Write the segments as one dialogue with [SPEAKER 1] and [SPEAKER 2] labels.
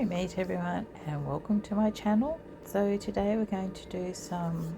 [SPEAKER 1] Meet everyone and welcome to my channel. So today we're going to do some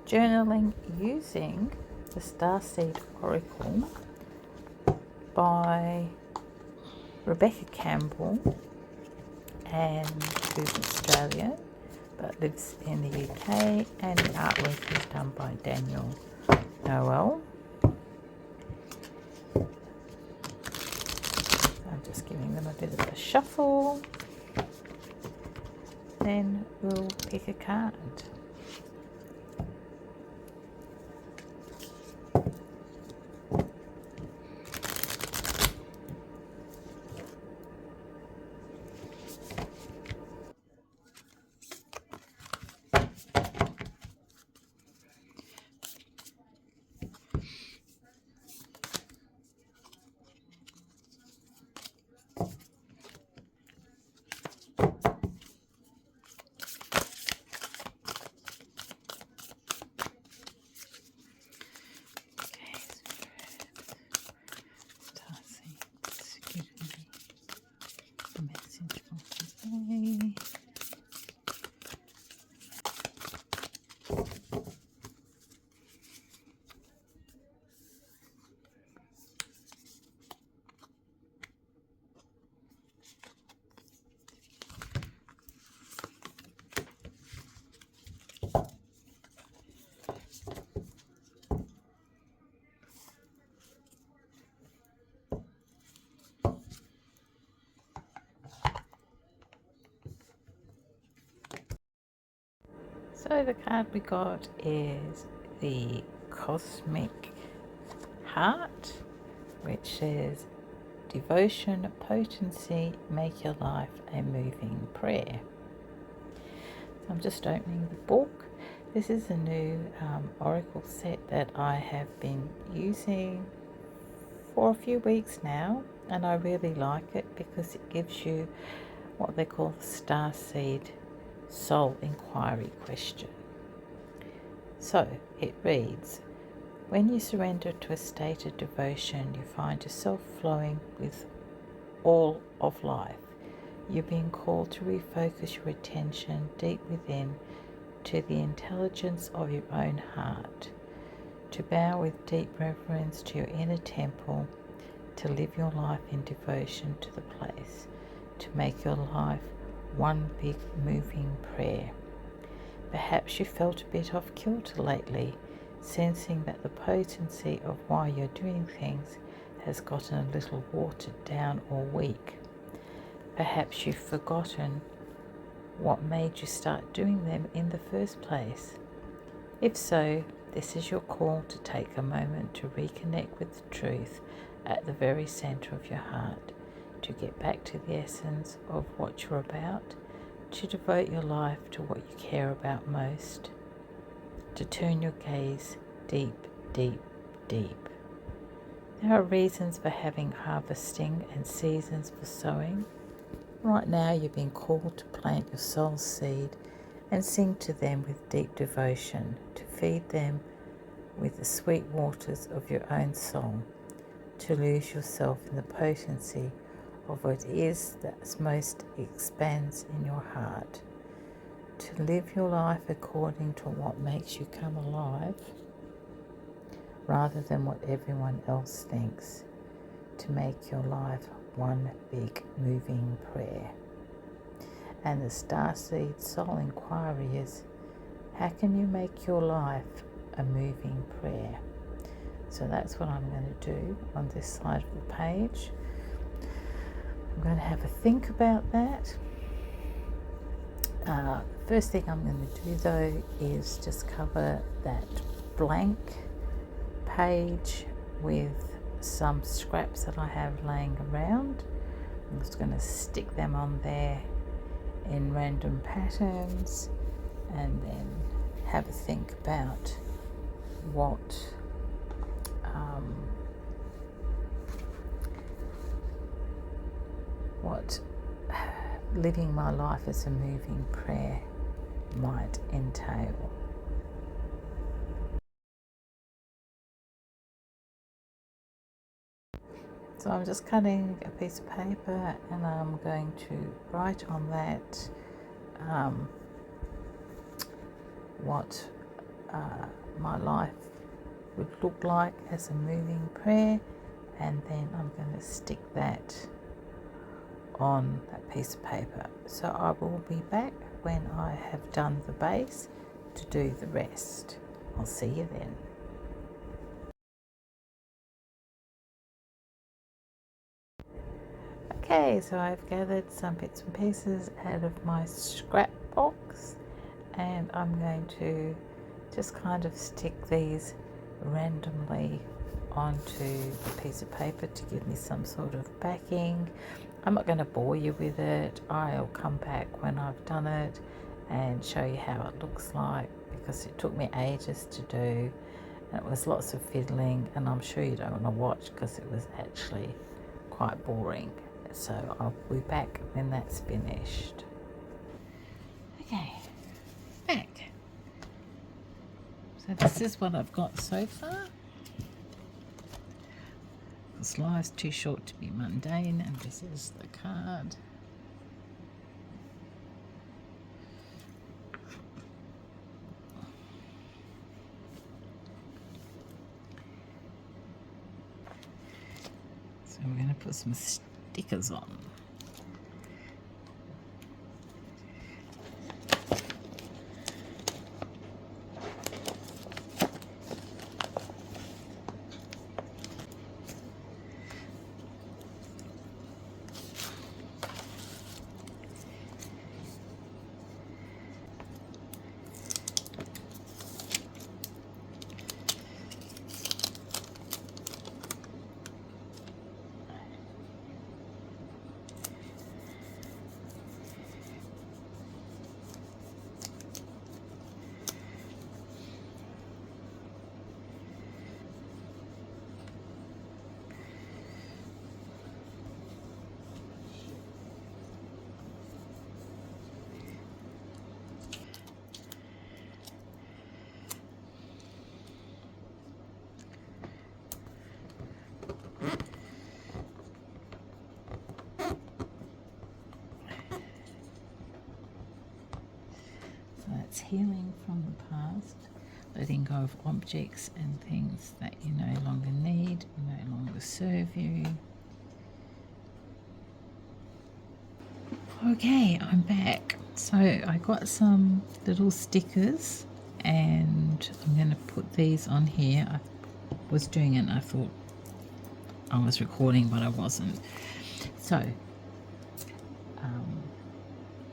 [SPEAKER 1] journaling using the Starseed Oracle by Rebecca Campbell, and who's Australian but lives in the UK, and the artwork is done by Daniel Noel. I'm just giving them a bit of a shuffle, then we'll pick a card. Message for today. So the card we got is the Cosmic Heart, which says devotion, potency, make your life a moving prayer. So I'm just opening the book. This is a new oracle set that I have been using for a few weeks now, and I really like it because it gives you what they call the Starseed Soul Inquiry question. So it reads, when you surrender to a state of devotion, you find yourself flowing with all of life. You're being called to refocus your attention deep within to the intelligence of your own heart, to bow with deep reverence to your inner temple, to live your life in devotion to the place, to make your life one big moving prayer. Perhaps you felt a bit off kilter lately, sensing that the potency of why you're doing things has gotten a little watered down or weak. Perhaps you've forgotten what made you start doing them in the first place. If so, this is your call to take a moment to reconnect with the truth at the very center of your heart, to get back to the essence of what you're about, to devote your life to what you care about most, to turn your gaze deep, deep, deep. There are reasons for having harvesting and seasons for sowing. Right now you're being called to plant your soul's seed and sing to them with deep devotion, to feed them with the sweet waters of your own soul, to lose yourself in the potency of what is that most expands in your heart, to live your life according to what makes you come alive rather than what everyone else thinks, to make your life one big moving prayer. And the Starseed Soul Inquiry is, how can you make your life a moving prayer? So that's what I'm going to do on this side of the page. I'm going to have a think about that. First thing I'm going to do though is just cover that blank page with some scraps that I have laying around. I'm just going to stick them on there in random patterns and then have a think about what living my life as a moving prayer might entail. So I'm just cutting a piece of paper and I'm going to write on that what my life would look like as a moving prayer, and then I'm going to stick that on that piece of paper. So I will be back when I have done the base to do the rest. I'll see you then. Okay, so I've gathered some bits and pieces out of my scrap box, and I'm going to just kind of stick these randomly onto the piece of paper to give me some sort of backing. I'm not going to bore you with it. I'll come back when I've done it and show you how it looks like, because it took me ages to do and it was lots of fiddling, and I'm sure you don't want to watch because it was actually quite boring. So I'll be back when that's finished. Okay, back. So this is what I've got so far. This life's too short to be mundane, and this is the card. So I'm going to put some stickers on. That's healing from the past, letting go of objects and things that you no longer need, no longer serve you. Okay, I'm back. So I got some little stickers and I'm going to put these on here. I was doing it and I thought I was recording, but I wasn't. So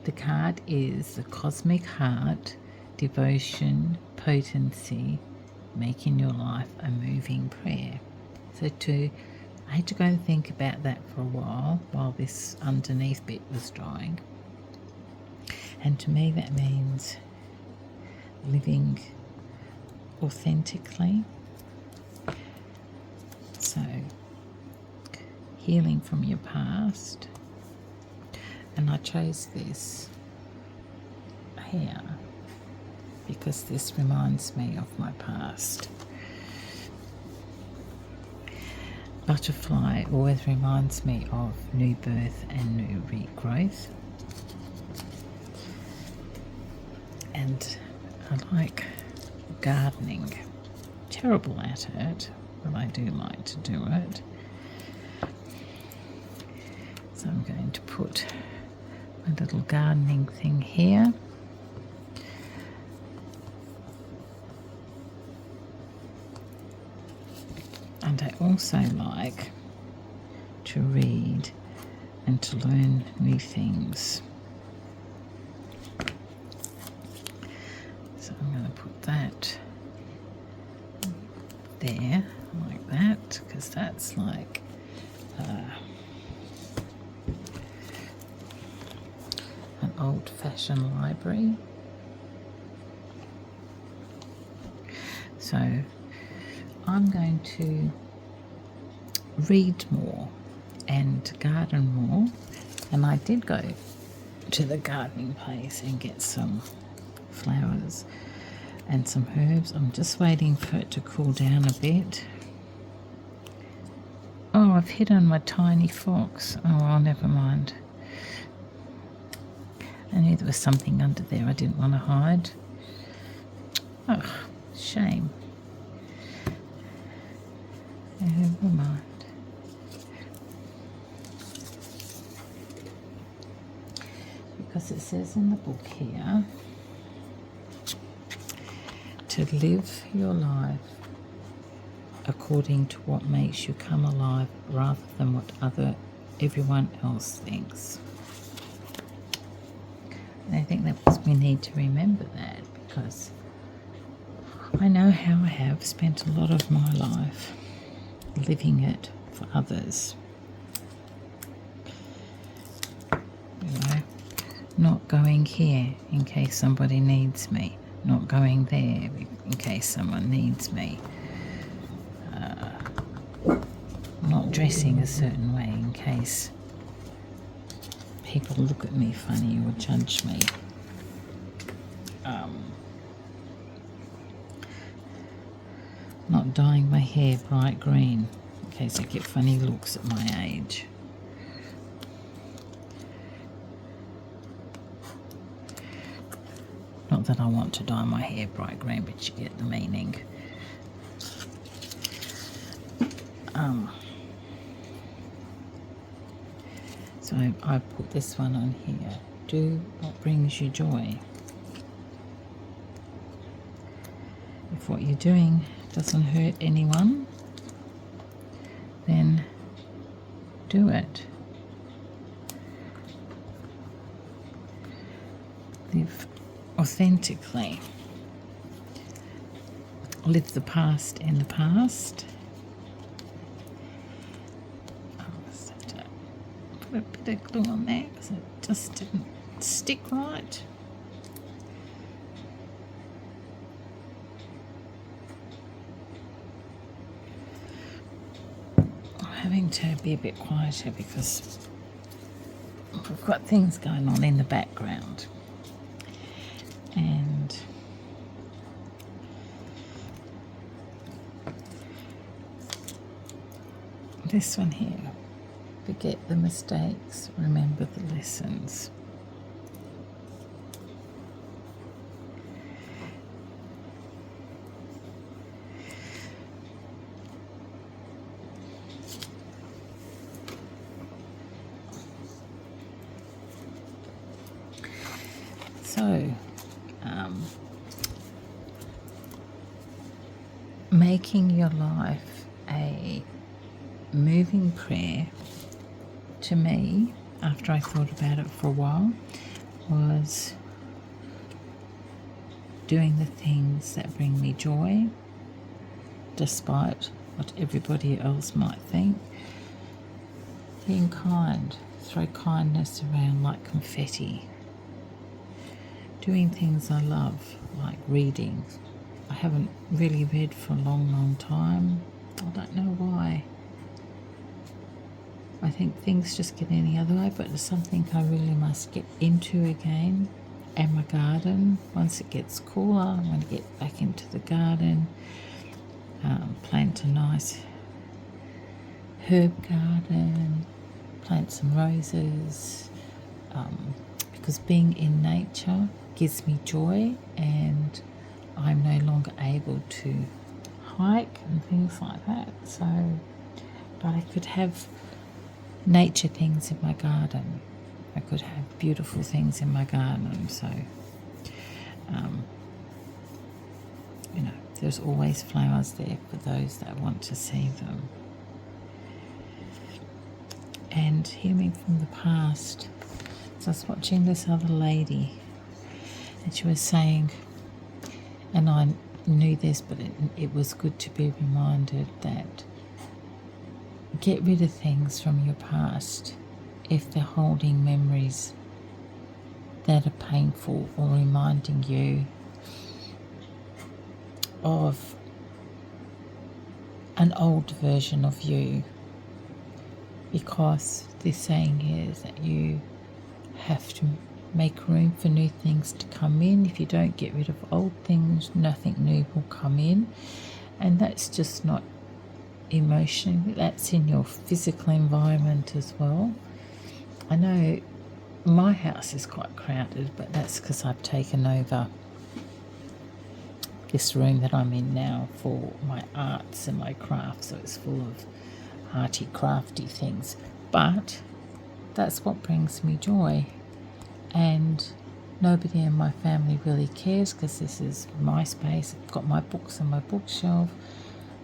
[SPEAKER 1] the card is the Cosmic Heart, Devotion, Potency, Making Your Life a Moving Prayer. So I had to go and think about that for a while this underneath bit was drying. And to me that means living authentically. So healing from your past. And I chose this here because this reminds me of my past. Butterfly always reminds me of new birth and new regrowth. And I like gardening. Terrible at it, but I do like to do it. So I'm going to put a little gardening thing here. And I also like to read and to learn new things. So I'm going to put that there like that, because that's like an old-fashioned library. So I'm going to read more and garden more, and I did go to the gardening place and get some flowers and some herbs. I'm just waiting for it to cool down a bit. Oh, I've hit on my tiny fox. Oh, well, never mind. I knew there was something under there I didn't want to hide. Oh, shame. Never mind. Because it says in the book here to live your life according to what makes you come alive rather than what everyone else thinks. And I think we need to remember that, because I know how I have spent a lot of my life living it for others. You know, not going here in case somebody needs me, not going there in case someone needs me, not dressing a certain way in case people look at me funny or judge me. Not dyeing my hair bright green in case I get funny looks at my age. Not that I want to dye my hair bright green, but you get the meaning. So I put this one on here. Do what brings you joy. If what you're doing doesn't hurt anyone, then do it. Live authentically. Live the past in the past. I must have to put a bit of glue on there because it just didn't stick right. I'm having to be a bit quieter because we've got things going on in the background. And this one here, forget the mistakes, remember the lessons. So, making your life a moving prayer, to me, after I thought about it for a while, was doing the things that bring me joy, despite what everybody else might think. Being kind, throw kindness around like confetti. Doing things I love, like reading. I haven't really read for a long time. I don't know why. I think things just get any other way, but it's something I really must get into again. And my garden, once it gets cooler, I'm going to get back into the garden, plant a nice herb garden, plant some roses, because being in nature gives me joy, and I'm no longer able to hike and things like that. So, but I could have nature things in my garden. I could have beautiful things in my garden. So, you know, there's always flowers there for those that want to see them. And healing from the past. So I was watching this other lady, and she was saying, and I knew this, but it was good to be reminded that get rid of things from your past if they're holding memories that are painful or reminding you of an old version of you, because the saying is that you have to make room for new things to come in. If you don't get rid of old things, nothing new will come in, and that's just not emotion. That's in your physical environment as well. I know my house is quite crowded, but that's because I've taken over this room that I'm in now for my arts and my crafts, so it's full of arty crafty things. But that's what brings me joy, and nobody in my family really cares because this is my space. I've got my books on my bookshelf,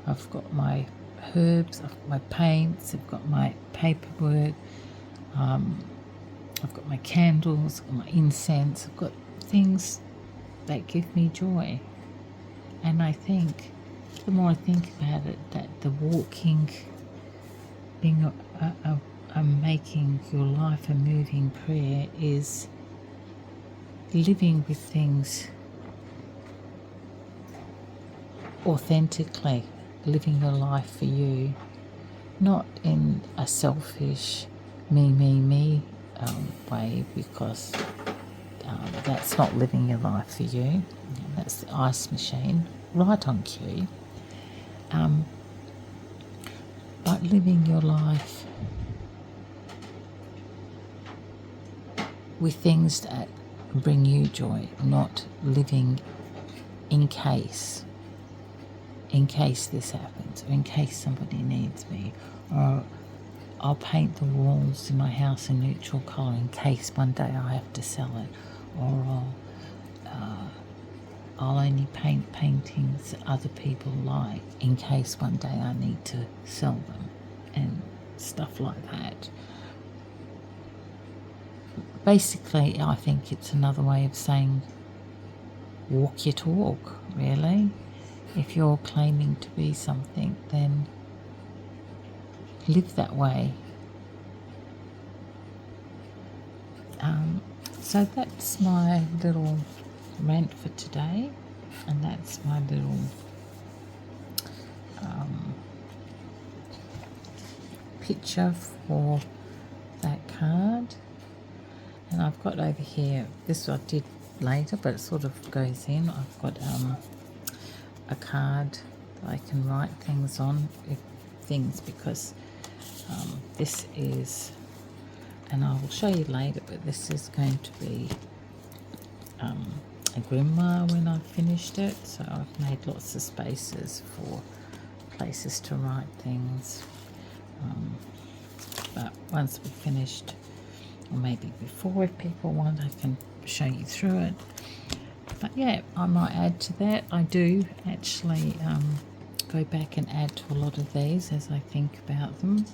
[SPEAKER 1] I've got my herbs, I've got my paints, I've got my paperwork, I've got my candles, I've got my incense, I've got things that give me joy. And I think, the more I think about it, that the walking, being making your life a moving prayer is living with things authentically, living your life for you, not in a selfish me way, because that's not living your life for you. That's the ice machine, right on cue. But living your life with things that bring you joy, not living in case this happens, or in case somebody needs me, or I'll paint the walls in my house a neutral colour in case one day I have to sell it, or I'll only paint paintings that other people like in case one day I need to sell them, and stuff like that. Basically, I think it's another way of saying walk your talk, really. If you're claiming to be something, then live that way. So that's my little rant for today, and that's my little picture for that card. And I've got over here, this I did later, but it sort of goes in. I've got a card that I can write things on, because this is, and I will show you later, but this is going to be a grimoire when I've finished it. So I've made lots of spaces for places to write things. But once we've finished, or maybe before, if people want, I can show you through it. But yeah, I might add to that. I do actually go back and add to a lot of these as I think about them.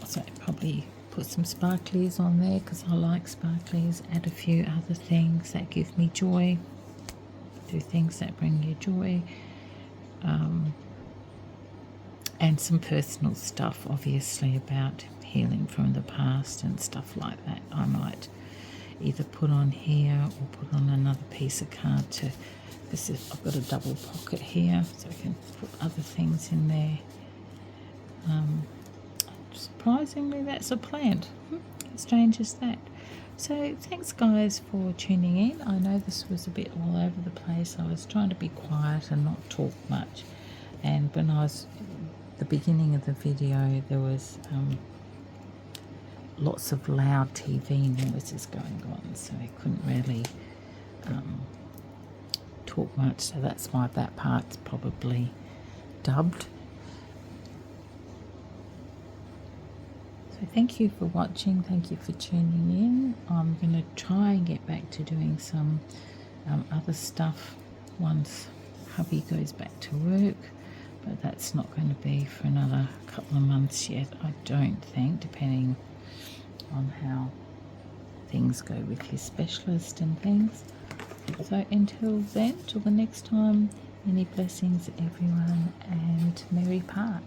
[SPEAKER 1] So probably put some sparklies on there because I like sparklies. Add a few other things that give me joy. Do things that bring you joy. And some personal stuff, obviously, about healing from the past and stuff like that. I might either put on here or put on another piece of card I've got a double pocket here, so I can put other things in there. Surprisingly, that's a plant. As strange as that. So thanks guys for tuning in. I know this was a bit all over the place. I was trying to be quiet and not talk much, and when I was the beginning of the video, there was lots of loud TV noises going on, so I couldn't really talk much, so that's why that part's probably dubbed. So thank you for watching, thank you for tuning in. I'm going to try and get back to doing some other stuff once hubby goes back to work, but that's not going to be for another couple of months yet, I don't think, depending on how things go with his specialist and things. So until then, till the next time, many blessings everyone, and merry part.